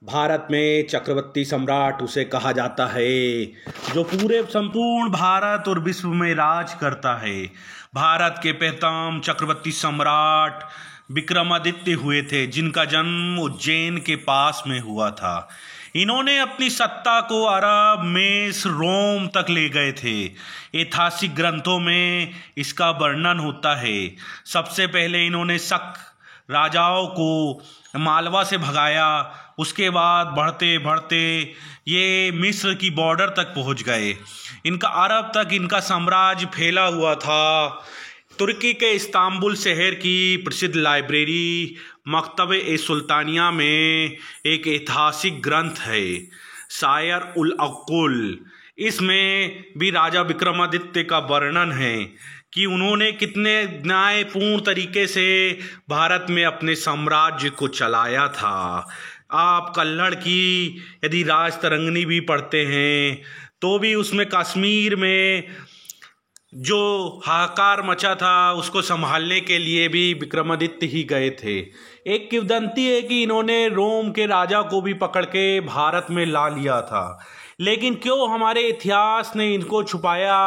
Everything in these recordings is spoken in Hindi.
भारत में चक्रवर्ती सम्राट उसे कहा जाता है जो पूरे संपूर्ण भारत और विश्व में राज करता है। भारत के प्रथम चक्रवर्ती सम्राट विक्रमादित्य हुए थे, जिनका जन्म उज्जैन के पास में हुआ था। इन्होंने अपनी सत्ता को अरब, मिस्र, रोम तक ले गए थे। ऐतिहासिक ग्रंथों में इसका वर्णन होता है। सबसे पहले इन्होंने शक राजाओं को मालवा से भगाया। उसके बाद बढ़ते बढ़ते ये मिस्र की बॉर्डर तक पहुंच गए। इनका अरब तक इनका साम्राज्य फैला हुआ था। तुर्की के इस्तांबुल शहर की प्रसिद्ध लाइब्रेरी मकतब-ए-सुल्तानिया में एक ऐतिहासिक ग्रंथ है, शायर-उल-अक्ल। इसमें भी राजा विक्रमादित्य का वर्णन है कि उन्होंने कितने न्यायपूर्ण तरीके से भारत में अपने साम्राज्य को चलाया था। आप कल्हड़ की यदि राजतरंगिणी भी पढ़ते हैं तो भी उसमें कश्मीर में जो हाहाकार मचा था उसको संभालने के लिए भी विक्रमादित्य ही गए थे। एक किंवदंती है कि इन्होंने रोम के राजा को भी पकड़ के भारत में ला लिया था, लेकिन क्यों हमारे इतिहास ने इनको छुपाया,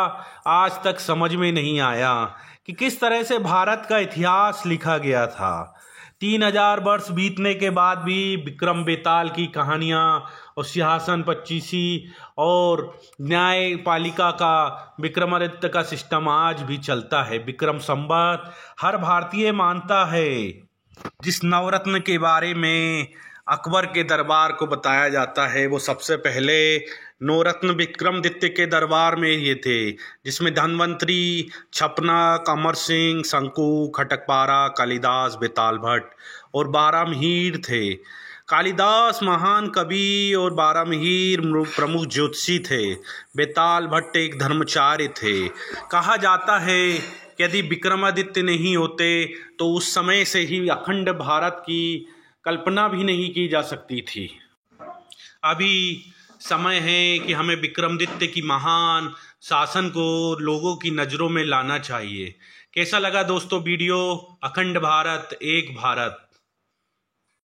आज तक समझ में नहीं आया कि किस तरह से भारत का इतिहास लिखा गया था। 3000 वर्ष बीतने के बाद भी विक्रम बेताल की कहानियाँ और सिंहासन पच्चीसी और न्यायपालिका का विक्रमादित्य का सिस्टम आज भी चलता है। विक्रम संवत हर भारतीय मानता है। जिस नवरत्न के बारे में अकबर के दरबार को बताया जाता है वो सबसे पहले नवरत्न विक्रमादित्य के दरबार में ये थे, जिसमें धन्वंतरी, छपनक, अमर सिंह, शंकु, खटकपारा, कालिदास, बेताल भट्ट और बारामीर थे। कालिदास महान कवि और बारामीर प्रमुख ज्योतिषी थे। बेताल भट्ट एक धर्माचार्य थे। कहा जाता है कि यदि विक्रमादित्य नहीं होते तो उस समय से ही अखंड भारत की कल्पना भी नहीं की जा सकती थी। अभी समय है कि हमें विक्रमादित्य की महान शासन को लोगों की नज़रों में लाना चाहिए। कैसा लगा दोस्तों वीडियो? अखंड भारत, एक भारत।